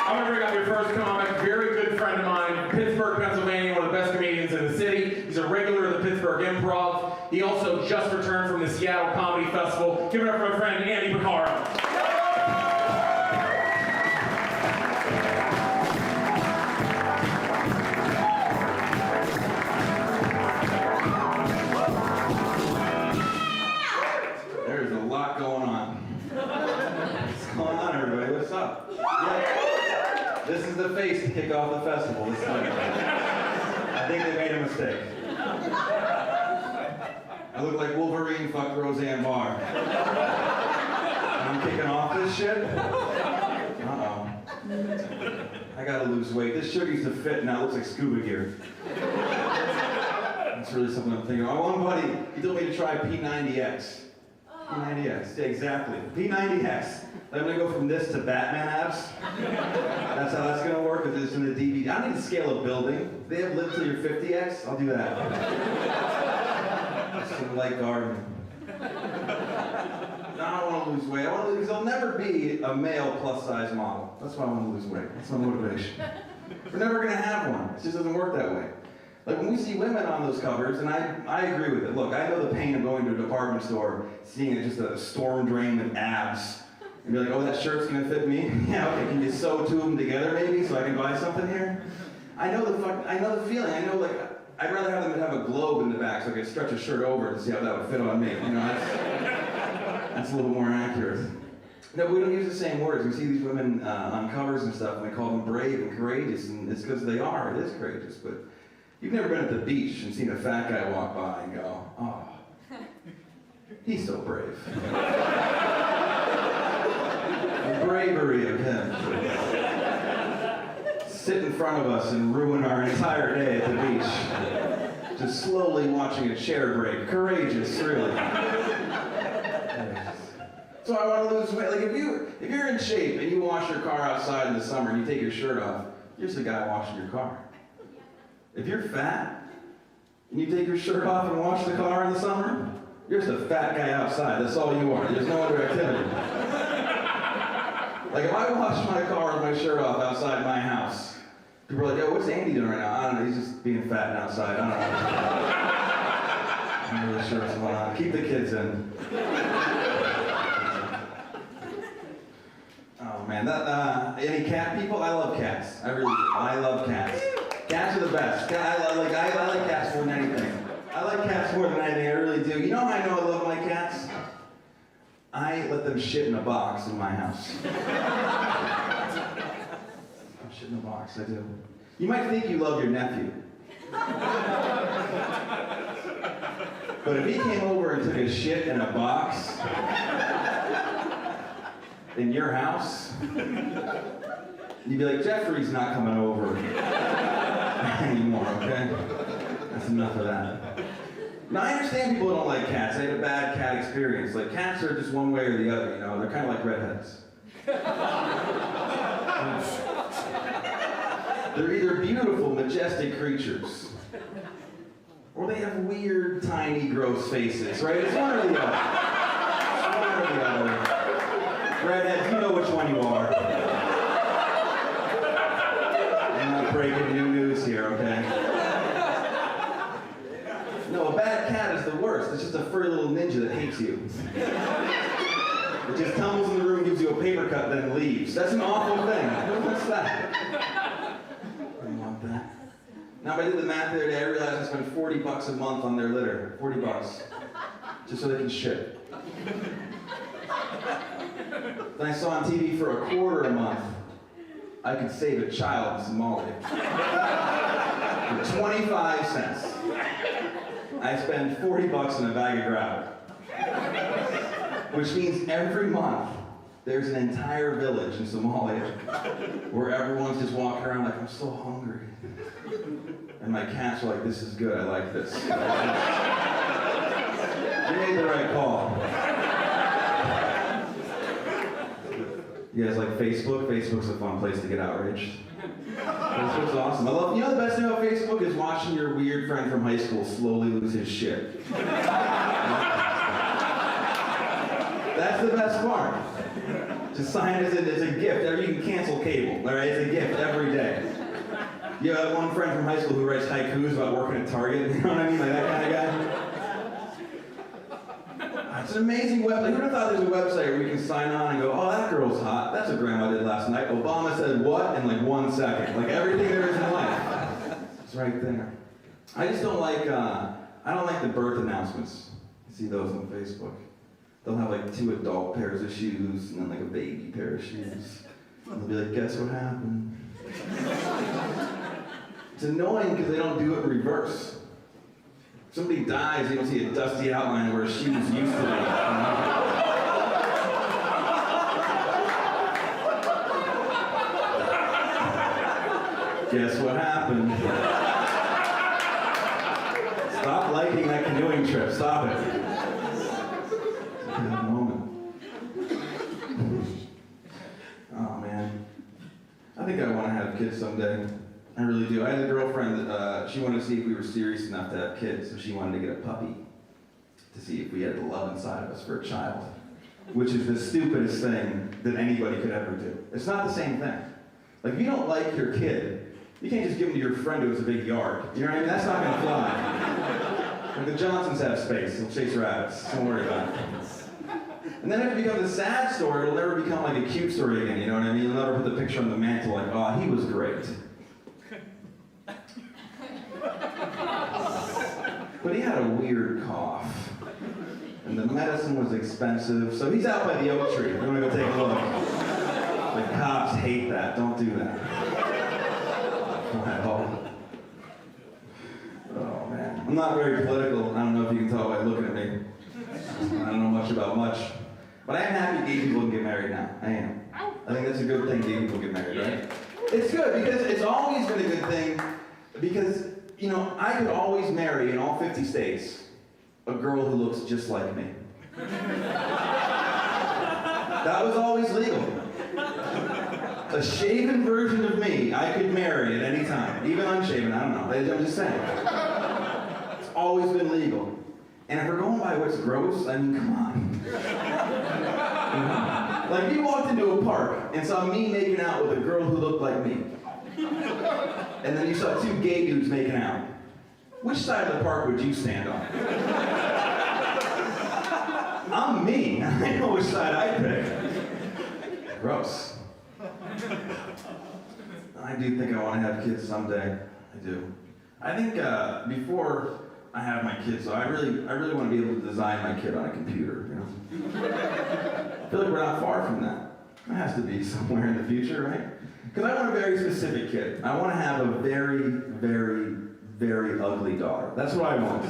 I'm gonna bring up your first comic, very good friend of mine, Pittsburgh, Pennsylvania, one of the best comedians in the city. He's a regular of the Pittsburgh Improv. He also just returned from the Seattle Comedy Festival. Give it up for my friend Andy Picaro. There's a lot going on. What's going on, everybody? What's up? Yeah. This is the face to kick off the festival this time. I think they made a mistake. I look like Wolverine fucked Roseanne Barr. I'm kicking off this shit? Uh-oh. I gotta lose weight. This shirt used to fit, now it looks like scuba gear. That's really something I'm thinking of. My one buddy, he told me to try P90X. P90X, yeah, exactly. P90X. I'm gonna go from this to Batman abs. That's how that's gonna work, because it's in the DVD. I don't need to scale a building. They have live till you're 50X, I'll do that. Some light garden. No, I don't want to lose weight. I want to lose, because I'll never be a male plus size model. That's why I want to lose weight. That's my motivation. We're never gonna have one. It just doesn't work that way. Like when we see women on those covers, and I agree with it. Look, I know the pain of going to a department store, seeing just a storm drain with abs, and be like, oh, that shirt's gonna fit me. Yeah, okay, can you sew two of them together maybe so I can buy something here? I know the feeling. I know, like, I'd rather have them have a globe in the back so I could stretch a shirt over to see how that would fit on me. You know, that's a little more accurate. No, we don't use the same words. We see these women on covers and stuff, and we call them brave and courageous, and it's because they are. It is courageous, but. You've never been at the beach and seen a fat guy walk by and go, oh, he's so brave. The bravery of him to sit in front of us and ruin our entire day at the beach. Just slowly watching a chair break. Courageous, really. So I want to lose weight. Like if you're in shape and you wash your car outside in the summer and you take your shirt off, you're just the guy washing your car. If you're fat, and you take your shirt off and wash the car in the summer, you're just a fat guy outside. That's all you are. There's no other activity. Like if I wash my car with my shirt off outside my house, people are like, yo, what's Andy doing right now? I don't know, he's just being fat and outside. I don't know. I'm really sure what's going on. Keep the kids in. Oh man, any cat people? I love cats. I really do. I love cats. Cats are the best. I like cats more than anything. I like cats more than anything, I really do. You know how I know I love my cats? I let them shit in a box in my house. I shit in a box, I do. You might think you love your nephew. But if he came over and took a shit in a box in your house, you'd be like, Jeffrey's not coming over anymore, okay? That's enough of that. Now, I understand people don't like cats. They had a bad cat experience. Like, cats are just one way or the other, you know? They're kind of like redheads. They're either beautiful, majestic creatures, or they have weird, tiny, gross faces, right? It's one or the other. It's one or the other. Redheads, you know which one you are. Breaking new news here, okay? No, a bad cat is the worst. It's just a furry little ninja that hates you. It just tumbles in the room, gives you a paper cut, then leaves. That's an awful thing. What's that? I don't want that. Now, if I did the math the other day, I realized I spend $40 a month on their litter. $40. Just so they can shit. Then I saw on TV for $0.25 a month. I could save a child in Somalia. For 25 cents. I spend $40 on a bag of gravel. Which means every month, there's an entire village in Somalia where everyone's just walking around like, I'm so hungry. And my cats are like, this is good, I like this. You made the right call. You guys like Facebook? Facebook's a fun place to get outraged. Facebook's awesome. You know the best thing about Facebook is watching your weird friend from high school slowly lose his shit. That's the best part. Just sign it as a gift. Or you can cancel table, all right? It's a gift every day. You have one friend from high school who writes haikus about working at Target, you know what I mean? Like that kind of guy. It's an amazing website. Who would have thought there's a website where we can sign on and go, oh, that girl's hot. That's what grandma did last night. Obama said what in like 1 second. Like everything there is in life. It's right there. I just don't like, I don't like the birth announcements. You see those on Facebook. They'll have like 2 adult pairs of shoes and then like a baby pair of shoes. And they'll be like, guess what happened? It's annoying because they don't do it in reverse. If somebody dies, you don't see a dusty outline where a shoe used to be. Guess what happened? Stop liking that canoeing trip. Stop it. That moment. Oh man. I think I want to have kids someday. I really do. I had a girlfriend that she wanted to see if we were serious enough to have kids, so she wanted to get a puppy to see if we had the love inside of us for a child, which is the stupidest thing that anybody could ever do. It's not the same thing. Like, if you don't like your kid, you can't just give him to your friend who has a big yard. You know what I mean? That's not going to fly. Like, the Johnsons have space. They'll chase rabbits. Don't worry about it. And then if it becomes a sad story, it'll never become like a cute story again. You know what I mean? You'll never put the picture on the mantle like, oh, he was great. But he had a weird cough. And the medicine was expensive, so he's out by the oak tree. You want to go take a look? The cops hate that. Don't do that. Oh, man. I'm not very political. I don't know if you can tell by looking at me. I don't know much about much. But I am happy gay people can get married now. I am. I think that's a good thing, gay people get married, right? It's good, because it's always been a good thing, because, you know, I could always marry in all 50 states a girl who looks just like me. That was always legal. A shaven version of me I could marry at any time. Even unshaven, I don't know. I'm just saying. It's always been legal. And if we're going by what's gross, I mean, come on. Like, if you walked into a park and saw me making out with a girl who looked like me, and then you saw 2 gay dudes making out, which side of the park would you stand on? I'm me. I know which side I'd pick. Gross. I do think I want to have kids someday. I do. I think before I have my kids, so I really want to be able to design my kid on a computer, you know? I feel like we're not far from that. It has to be somewhere in the future, right? Because I want a very specific kid. I want to have a very, very, very ugly daughter. That's what I want.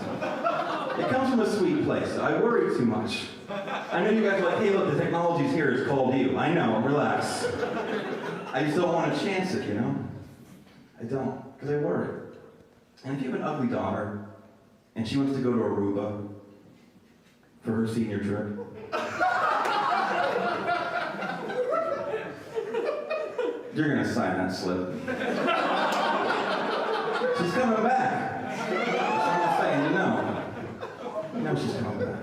It comes from a sweet place. I worry too much. I know you guys are like, hey, look, the technology's here. It's called you. I know. Relax. I just don't want to chance it, you know? I don't, because I worry. And if you have an ugly daughter, and she wants to go to Aruba for her senior trip, you're gonna sign that slip. She's coming back. That's all I'm saying, you know. You know she's coming back.